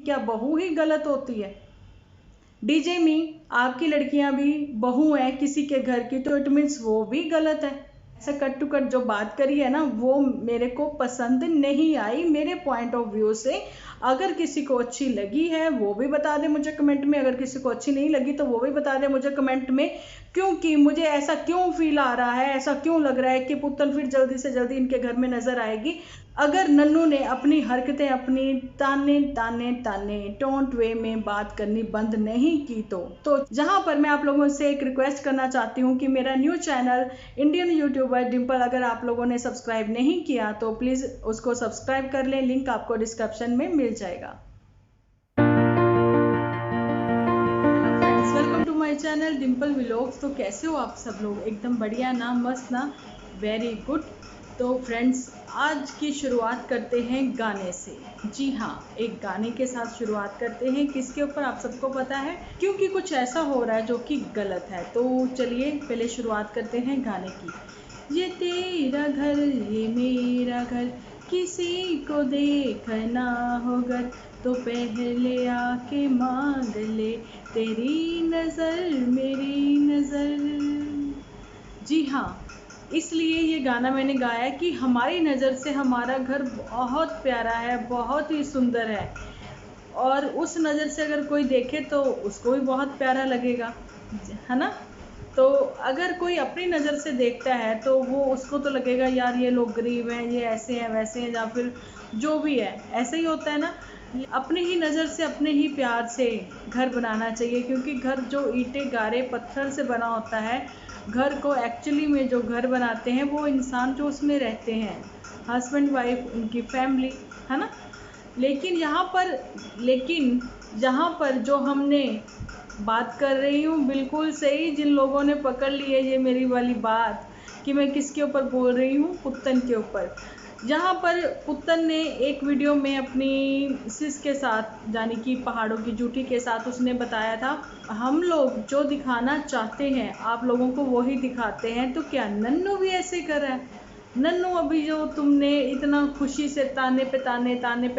क्या बहू ही गलत होती है? डीजे मी, आपकी लड़कियां भी बहू हैं किसी के घर की, तो इट मीन्स वो भी गलत है। ऐसा कट टू कट जो बात करी है ना, वो मेरे को पसंद नहीं आई मेरे पॉइंट ऑफ व्यू से। अगर किसी को अच्छी लगी है वो भी बता दे मुझे कमेंट में, अगर किसी को अच्छी नहीं लगी तो वो भी बता दे मुझे कमेंट में। क्योंकि मुझे ऐसा क्यों फील आ रहा है, ऐसा क्यों लग रहा है कि पुतल फिर जल्दी से जल्दी इनके घर में नजर आएगी अगर नन्नू ने अपनी हरकतें, अपनी ताने ताने ताने टोंट वे में बात करनी बंद नहीं की। तो जहां पर मैं आप लोगों से एक रिक्वेस्ट करना चाहती हूं कि मेरा new channel Indian YouTuber Dimple, अगर आप लोगों ने सब्सक्राइब नहीं किया तो प्लीज उसको सब्सक्राइब कर लें, लिंक आपको डिस्क्रिप्शन में मिल जाएगा। Welcome to my channel Dimple vlogs. तो कैसे हो आप सब लोग? एकदम बढ़िया ना, मस्त ना, वेरी गुड। तो फ्रेंड्स, आज की शुरुआत करते हैं गाने से। जी हाँ, एक गाने के साथ शुरुआत करते हैं। किसके ऊपर आप सबको पता है, क्योंकि कुछ ऐसा हो रहा है जो कि गलत है। तो चलिए पहले शुरुआत करते हैं गाने की। ये तेरा घर ये मेरा घर, किसी को देखना हो घर, तो पहले आके मांग ले तेरी नजर मेरी नजर। जी हाँ, इसलिए ये गाना मैंने गाया कि हमारी नज़र से हमारा घर बहुत प्यारा है, बहुत ही सुंदर है, और उस नज़र से अगर कोई देखे तो उसको भी बहुत प्यारा लगेगा, है ना। तो अगर कोई अपनी नज़र से देखता है तो वो उसको तो लगेगा यार ये लोग गरीब हैं, ये ऐसे हैं वैसे हैं, या फिर जो भी है ऐसे ही होता है ना। अपनी ही नज़र से अपने ही प्यार से घर बनाना चाहिए, क्योंकि घर जो ईंटें गारे पत्थर से बना होता है, घर को एक्चुअली में जो घर बनाते हैं वो इंसान जो उसमें रहते हैं, हस्बैंड वाइफ, उनकी फैमिली, है ना। लेकिन यहाँ पर जो हमने बात कर रही हूँ, बिल्कुल सही जिन लोगों ने पकड़ ली है ये मेरी वाली बात कि मैं किसके ऊपर बोल रही हूँ, पुत्तन के ऊपर। जहाँ पर पुत्तन ने एक वीडियो में अपनी सिस के साथ, यानी कि पहाड़ों की जूठी के साथ, उसने बताया था हम लोग जो दिखाना चाहते हैं आप लोगों को वही दिखाते हैं। तो क्या नन्नू भी ऐसे कर रहा है? नन्नू, अभी जो तुमने इतना खुशी से ताने पे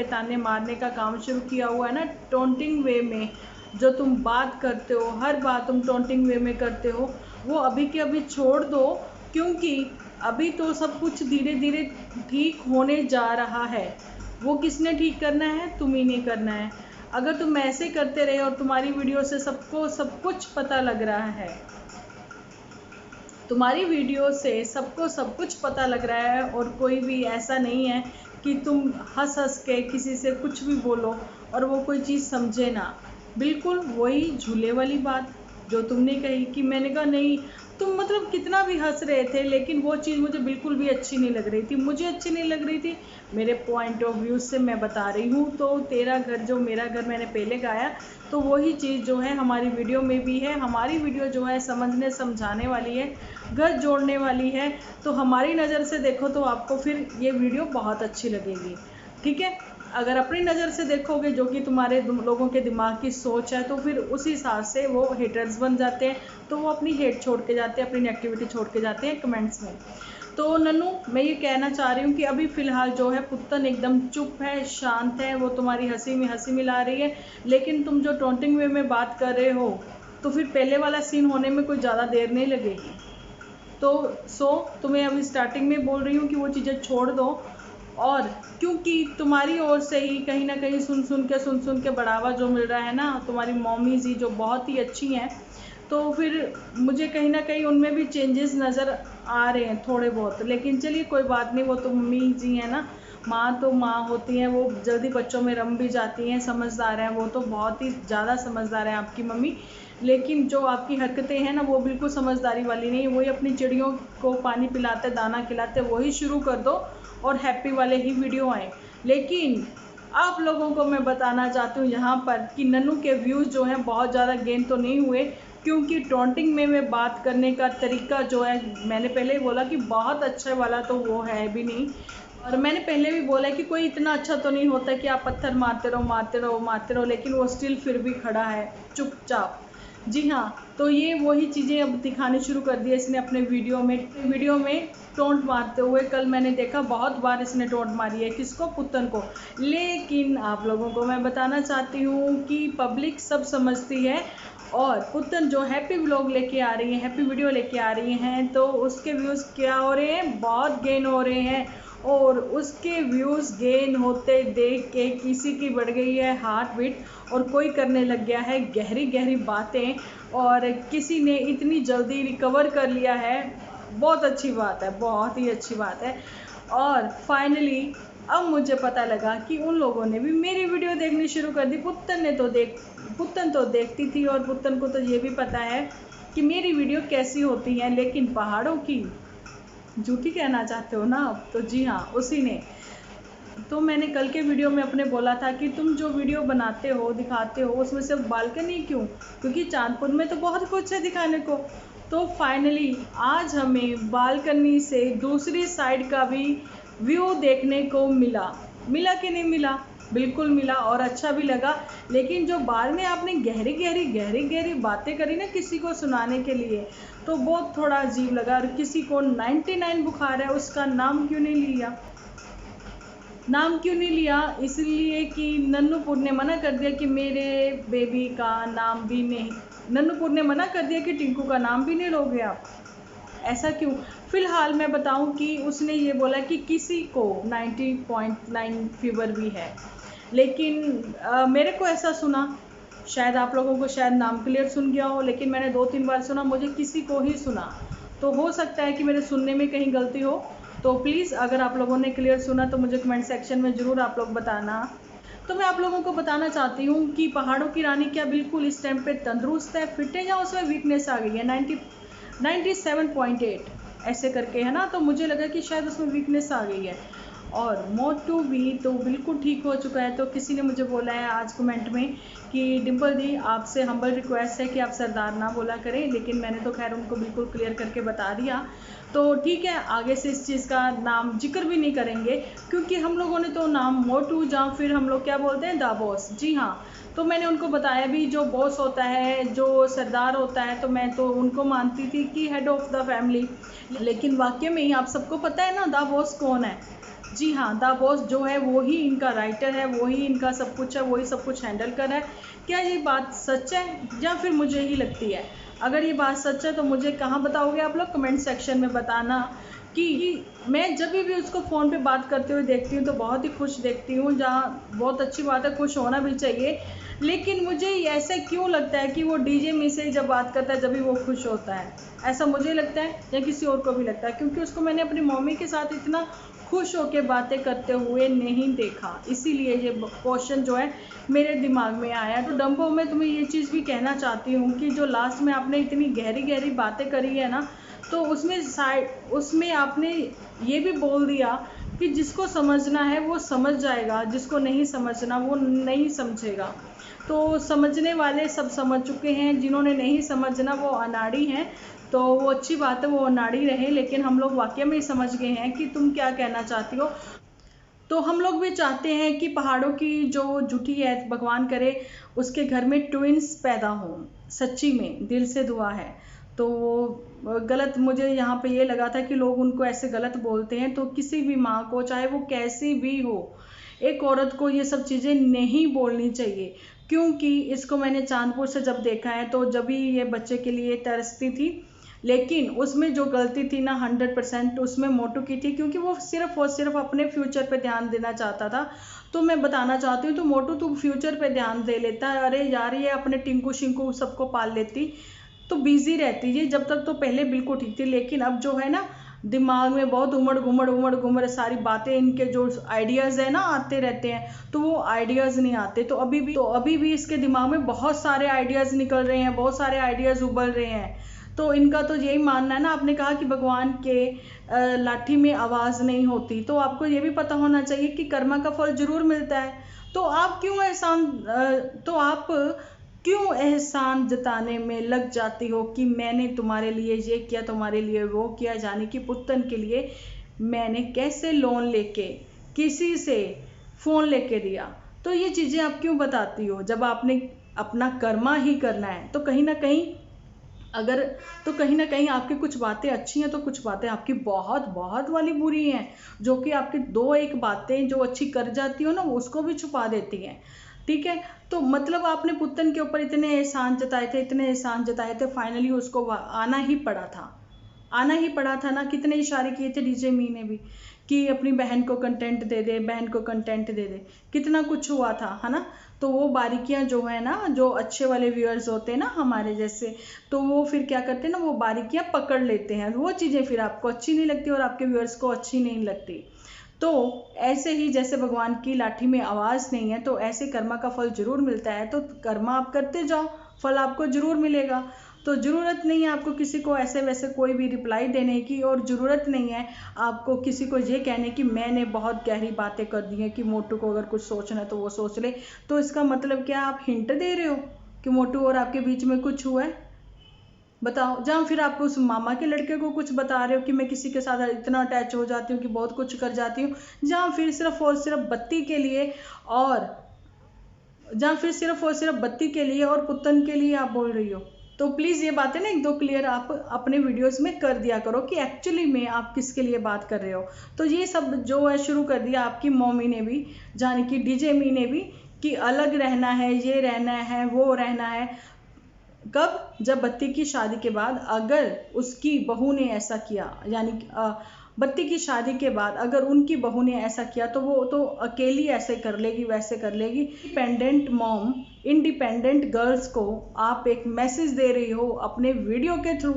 ताने मारने का काम शुरू किया हुआ है ना, टोंटिंग वे में जो तुम बात करते हो, हर बात तुम टोंटिंग वे में करते हो, वो अभी के अभी छोड़ दो। क्योंकि अभी तो सब कुछ धीरे धीरे ठीक होने जा रहा है। वो किसने ठीक करना है? तुम ही ने करना है। अगर तुम ऐसे करते रहे और तुम्हारी वीडियो से सबको सब कुछ पता लग रहा है, तुम्हारी वीडियो से सबको सब कुछ पता लग रहा है, और कोई भी ऐसा नहीं है कि तुम हंस हंस के किसी से कुछ भी बोलो और वो कोई चीज़ समझे ना। बिल्कुल वही झूले वाली बात जो तुमने कही कि मैंने कहा नहीं, तुम मतलब कितना भी हंस रहे थे, लेकिन वो चीज़ मुझे बिल्कुल भी अच्छी नहीं लग रही थी, मुझे अच्छी नहीं लग रही थी। मेरे पॉइंट ऑफ व्यू से मैं बता रही हूँ। तो तेरा घर जो मेरा घर मैंने पहले गाया, तो वही चीज़ जो है हमारी वीडियो में भी है। हमारी वीडियो जो है समझने समझाने वाली है, घर जोड़ने वाली है। तो हमारी नज़र से देखो तो आपको फिर ये वीडियो बहुत अच्छी लगेगी, ठीक है। अगर अपनी नज़र से देखोगे, जो कि तुम्हारे लोगों के दिमाग की सोच है, तो फिर उस हिसाब से वो हेटर्स बन जाते हैं, तो वो अपनी हेट छोड़ के जाते हैं, अपनी नेगेटिविटी छोड़ के जाते हैं कमेंट्स में। तो नन्नू, मैं ये कहना चाह रही हूँ कि अभी फ़िलहाल जो है पुत्तन एकदम चुप है, शांत है, वो तुम्हारी हंसी में हंसी मिला रही है। लेकिन तुम जो टोंटिंग वे में बात कर रहे हो, तो फिर पहले वाला सीन होने में कोई ज़्यादा देर नहीं लगेगी। तो तुम्हें अभी स्टार्टिंग में बोल रही हूँ कि वो चीज़ें छोड़ दो। और क्योंकि तुम्हारी ओर से ही कहीं ना कहीं सुन सुन के बढ़ावा जो मिल रहा है ना, तुम्हारी मम्मी जी जो बहुत ही अच्छी हैं, तो फिर मुझे कहीं ना कहीं उनमें भी चेंजेस नज़र आ रहे हैं थोड़े बहुत। लेकिन चलिए कोई बात नहीं, वो तो मम्मी जी हैं ना, माँ तो माँ होती हैं, वो जल्दी बच्चों में रम भी जाती हैं, समझदार हैं, वो तो बहुत ही ज़्यादा समझदार हैं आपकी मम्मी। लेकिन जो आपकी हरकतें हैं ना, वो बिल्कुल समझदारी वाली नहीं है। वही अपनी चिड़ियों को पानी पिलाते, दाना खिलाते, वही शुरू कर दो और हैप्पी वाले ही वीडियो आए। लेकिन आप लोगों को मैं बताना चाहती हूँ यहाँ पर कि नन्नू के व्यूज़ जो हैं बहुत ज़्यादा गेन तो नहीं हुए, क्योंकि टोंटिंग में बात करने का तरीका जो है, मैंने पहले ही बोला कि बहुत अच्छा वाला तो वो है भी नहीं। और मैंने पहले भी बोला कि कोई इतना अच्छा तो नहीं होता कि आप पत्थर मारते रहो, लेकिन वो स्टिल फिर भी खड़ा है चुपचाप। जी हाँ, तो ये वही चीज़ें अब दिखानी शुरू कर दी है इसने अपने वीडियो में टोंट मारते हुए। कल मैंने देखा बहुत बार इसने टोंट मारी है, किसको? पुतन को। लेकिन आप लोगों को मैं बताना चाहती हूँ कि पब्लिक सब समझती है, और पुतन जो हैप्पी व्लॉग लेके आ रही है, हैप्पी वीडियो लेके आ रही हैं, तो उसके व्यूज़ क्या हो रहे हैं? बहुत गेन हो रहे हैं। और उसके व्यूज़ गेन होते देख के किसी की बढ़ गई है हार्ट बीट, और कोई करने लग गया है गहरी गहरी बातें, और किसी ने इतनी जल्दी रिकवर कर लिया है। बहुत अच्छी बात है, बहुत ही अच्छी बात है। और फाइनली अब मुझे पता लगा कि उन लोगों ने भी मेरी वीडियो देखनी शुरू कर दी। पुत्तन तो देखती थी, और पुत्तन को तो ये भी पता है कि मेरी वीडियो कैसी होती है, लेकिन पहाड़ों की झूठी कहना चाहते हो ना आप? तो जी हाँ, उसी ने। तो मैंने कल के वीडियो में अपने बोला था कि तुम जो वीडियो बनाते हो, दिखाते हो, उसमें सिर्फ बालकनी क्यों? क्योंकि चांदपुर में तो बहुत कुछ है दिखाने को। तो फाइनली आज हमें बालकनी से दूसरी साइड का भी व्यू देखने को मिला। मिला कि नहीं मिला? बिल्कुल मिला, और अच्छा भी लगा। लेकिन जो बाद में आपने गहरी गहरी बातें करी ना किसी को सुनाने के लिए, तो बहुत थोड़ा अजीब लगा। और किसी को 99 बुखार है, उसका नाम क्यों नहीं लिया? नाम क्यों नहीं लिया? इसलिए कि नन्नूपुर ने मना कर दिया कि मेरे बेबी का नाम भी नहीं, नन्नूपुर ने मना कर दिया कि टिंकू का नाम भी नहीं लोगे आप। ऐसा क्यों? फिलहाल मैं बताऊं कि उसने ये बोला कि किसी को 90.9 फीवर भी है, लेकिन मेरे को ऐसा सुना, शायद आप लोगों को शायद नाम क्लियर सुन गया हो, लेकिन मैंने 2-3 बार सुना, मुझे किसी को ही सुना। तो हो सकता है कि मेरे सुनने में कहीं गलती हो। तो प्लीज़ अगर आप लोगों ने क्लियर सुना तो मुझे कमेंट सेक्शन में ज़रूर आप लोग बताना। तो मैं आप लोगों को बताना चाहती हूँ कि पहाड़ों की रानी क्या बिल्कुल इस टाइम पे तंदुरुस्त है, फिट है, या उसमें वीकनेस आ गई है? 97.8 ऐसे करके है ना, तो मुझे लगा कि शायद उसमें वीकनेस आ गई है। और मोटू भी तो बिल्कुल ठीक हो चुका है। तो किसी ने मुझे बोला है आज कमेंट में कि डिम्पल दी आपसे हम्बल रिक्वेस्ट है कि आप सरदार ना बोला करें, लेकिन मैंने तो खैर उनको बिल्कुल क्लियर करके बता दिया। तो ठीक है, आगे से इस चीज़ का नाम जिक्र भी नहीं करेंगे, क्योंकि हम लोगों ने तो नाम मोटू, या फिर हम लोग क्या बोलते हैं, दा बॉस। जी हाँ, तो मैंने उनको बताया भी, जो बॉस होता है, जो सरदार होता है, तो मैं तो उनको मानती थी कि हेड ऑफ़ द फैमिली। लेकिन वाकई में ही आप सबको पता है ना दा बॉस कौन है? जी हाँ, दा बॉस जो है वो ही इनका राइटर है, वो ही इनका सब कुछ है, वही सब कुछ हैंडल कर रहा है। क्या ये बात सच है, या फिर मुझे ही लगती है? अगर ये बात सच है तो मुझे कहाँ बताओगे आप लोग? कमेंट सेक्शन में बताना। कि मैं जब भी उसको फ़ोन पे बात करते हुए देखती हूँ तो बहुत ही खुश देखती हूँ, जहाँ बहुत अच्छी बात है, खुश होना भी चाहिए। लेकिन मुझे ऐसा क्यों लगता है कि वो डीजे में से जब बात करता है जब भी वो खुश होता है? ऐसा मुझे लगता है, या किसी और को भी लगता है? क्योंकि उसको मैंने अपनी मम्मी के साथ इतना खुश होकर बातें करते हुए नहीं देखा, इसीलिए ये क्वेश्चन जो है मेरे दिमाग में आया। तो डम्बो, मैं तुम्हें ये चीज़ भी कहना चाहती हूँ कि जो लास्ट में आपने इतनी गहरी गहरी बातें करी है ना, तो उसमें आपने ये भी बोल दिया कि जिसको समझना है वो समझ जाएगा, जिसको नहीं समझना वो नहीं समझेगा। तो समझने वाले सब समझ चुके हैं, जिन्होंने नहीं समझना वो अनाड़ी हैं। तो वो अच्छी बात है, वो अनाड़ी रहे, लेकिन हम लोग वाकई में समझ गए हैं कि तुम क्या कहना चाहती हो। तो हम लोग भी चाहते हैं कि पहाड़ों की जो जुटी है, भगवान करे उसके घर में ट्विंस पैदा हों। सच्ची में दिल से दुआ है। तो गलत मुझे यहाँ पे ये लगा था कि लोग उनको ऐसे गलत बोलते हैं, तो किसी भी माँ को, चाहे वो कैसी भी हो, एक औरत को ये सब चीज़ें नहीं बोलनी चाहिए। क्योंकि इसको मैंने चांदपुर से जब देखा है, तो जब भी ये बच्चे के लिए तरसती थी, लेकिन उसमें जो गलती थी ना 100% उसमें मोटू की थी, क्योंकि वो सिर्फ और सिर्फ अपने फ्यूचर पे ध्यान देना चाहता था। तो मैं बताना चाहती हूँ, तो मोटू तू फ्यूचर पे ध्यान दे लेता है। अरे यार, ये अपने टिंकू शिंकू सबको पाल लेती तो बिजी रहती। ये जब तक तो पहले बिल्कुल ठीक थी, लेकिन अब जो है ना दिमाग में बहुत उमड़ सारी बातें, इनके जो आइडियाज़ है ना आते रहते हैं, तो वो आइडियाज़ नहीं आते। तो अभी भी इसके दिमाग में बहुत सारे आइडियाज़ निकल रहे हैं, बहुत सारे आइडियाज़ उबल रहे हैं। तो इनका तो यही मानना है ना, आपने कहा कि भगवान के लाठी में आवाज़ नहीं होती, तो आपको ये भी पता होना चाहिए कि कर्मा का फल जरूर मिलता है। तो आप क्यों एहसान जताने में लग जाती हो कि मैंने तुम्हारे लिए ये किया, तुम्हारे लिए वो किया, जाने कि पुत्तन के लिए मैंने कैसे लोन लेके किसी से फ़ोन लेके दिया। तो ये चीज़ें आप क्यों बताती हो, जब आपने अपना कर्मा ही करना है। तो कहीं ना कहीं आपकी कुछ बातें अच्छी हैं तो कुछ बातें आपकी बहुत बहुत वाली बुरी हैं, जो कि आपकी दो एक बातें जो अच्छी कर जाती हो ना उसको भी छुपा देती हैं। ठीक है, तो मतलब आपने पुतन के ऊपर इतने एहसान जताए थे, फाइनली उसको आना ही पड़ा था ना। कितने इशारे किए थे डीजे मी ने भी कि अपनी बहन को कंटेंट दे दे, कितना कुछ हुआ था, है ना। तो वो बारीकियां जो है ना, जो अच्छे वाले व्यूअर्स होते हैं ना हमारे जैसे, तो वो फिर क्या करते हैं ना, वो बारीकियां पकड़ लेते हैं, वो चीज़ें फिर आपको अच्छी नहीं लगती और आपके व्यूअर्स को अच्छी नहीं लगती। तो ऐसे ही जैसे भगवान की लाठी में आवाज़ नहीं है, तो ऐसे कर्मा का फल जरूर मिलता है। तो कर्मा आप करते जाओ, फल आपको जरूर मिलेगा। तो ज़रूरत नहीं है आपको किसी को ऐसे वैसे कोई भी रिप्लाई देने की, और ज़रूरत नहीं है आपको किसी को ये कहने की मैंने बहुत गहरी बातें कर दी हैं कि मोटू को अगर कुछ सोचना है तो वो सोच ले। तो इसका मतलब क्या आप हिंट दे रहे हो कि मोटू और आपके बीच में कुछ हुआ है? बताओ। जहाँ फिर आप उस मामा के लड़के को कुछ बता रहे हो कि मैं किसी के साथ इतना अटैच हो जाती हूँ कि बहुत कुछ कर जाती हूँ, जहाँ फिर सिर्फ और सिर्फ बत्ती के लिए और पुतन के लिए आप बोल रही हो। तो प्लीज़ ये बातें ना एक दो क्लियर आप अपने वीडियोस में कर दिया करो कि एक्चुअली में आप किसके लिए बात कर रहे हो। तो ये सब जो है शुरू कर दिया आपकी मम्मी ने भी, जाने की डीजे मी ने भी, कि अलग रहना है, ये रहना है, वो रहना है। कब? जब बत्ती की शादी के बाद अगर उसकी बहू ने ऐसा किया, यानी बत्ती की शादी के बाद अगर उनकी बहू ने ऐसा किया तो वो तो अकेली ऐसे कर लेगी वैसे कर लेगी। इंडिपेंडेंट मॉम, इंडिपेंडेंट गर्ल्स को आप एक मैसेज दे रही हो अपने वीडियो के थ्रू।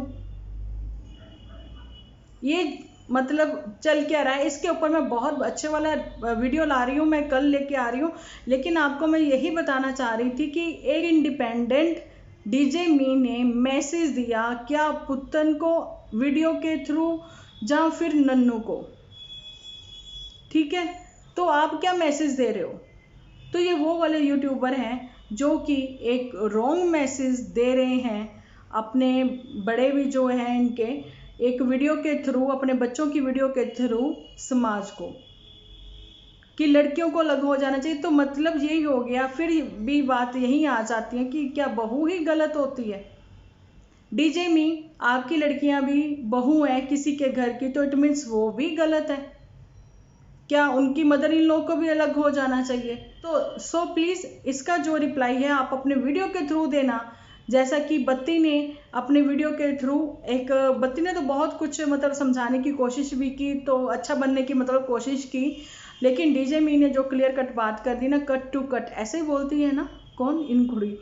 ये मतलब चल क्या रहा है, इसके ऊपर मैं बहुत अच्छे वाला वीडियो ला रही हूँ, मैं कल लेके आ रही हूँ। लेकिन आपको मैं यही बताना चाह रही थी कि एक इंडिपेंडेंट डीजे मी ने मैसेज दिया, क्या पुतन को वीडियो के थ्रू या फिर नन्नू को। ठीक है, तो आप क्या मैसेज दे रहे हो? तो ये वो वाले यूट्यूबर हैं जो कि एक रॉन्ग मैसेज दे रहे हैं अपने बड़े भी जो हैं इनके एक वीडियो के थ्रू, अपने बच्चों की वीडियो के थ्रू समाज को, कि लड़कियों को अलग हो जाना चाहिए। तो मतलब यही हो गया, फिर भी बात यही आ जाती है कि क्या बहू ही गलत होती है? डीजे मी, आपकी लड़कियां भी बहू है किसी के घर की, तो इट मीन्स वो भी गलत है क्या? उनकी मदर इन लॉ को भी अलग हो जाना चाहिए? तो सो प्लीज़ इसका जो रिप्लाई है आप अपने वीडियो के थ्रू देना। जैसा कि बत्ती ने अपने वीडियो के थ्रू बत्ती ने तो बहुत कुछ मतलब समझाने की कोशिश भी की, तो अच्छा बनने की मतलब कोशिश की, लेकिन डीजे मी ने जो क्लियर कट बात कर दी ना, कट टू कट ऐसे ही बोलती है ना, कौन? इनखुड़ी।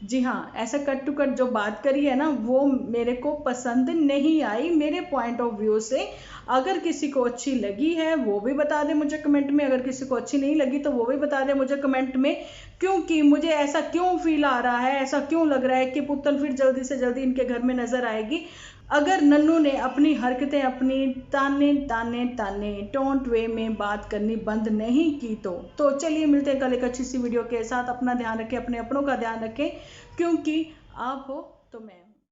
जी हाँ, ऐसा कट टू कट जो बात करी है ना, वो मेरे को पसंद नहीं आई मेरे पॉइंट ऑफ व्यू से। अगर किसी को अच्छी लगी है वो भी बता दे मुझे कमेंट में, अगर किसी को अच्छी नहीं लगी तो वो भी बता दे मुझे कमेंट में। क्योंकि मुझे ऐसा क्यों फील आ रहा है, ऐसा क्यों लग रहा है कि पुतन फिर जल्दी से जल्दी इनके घर में नजर आएगी अगर नन्नू ने अपनी हरकतें, अपनी ताने टोंट वे में बात करनी बंद नहीं की। तो चलिए मिलते हैं कल एक अच्छी सी वीडियो के साथ। अपना ध्यान रखें, अपने अपनों का ध्यान रखें, क्योंकि आप हो तो मैं।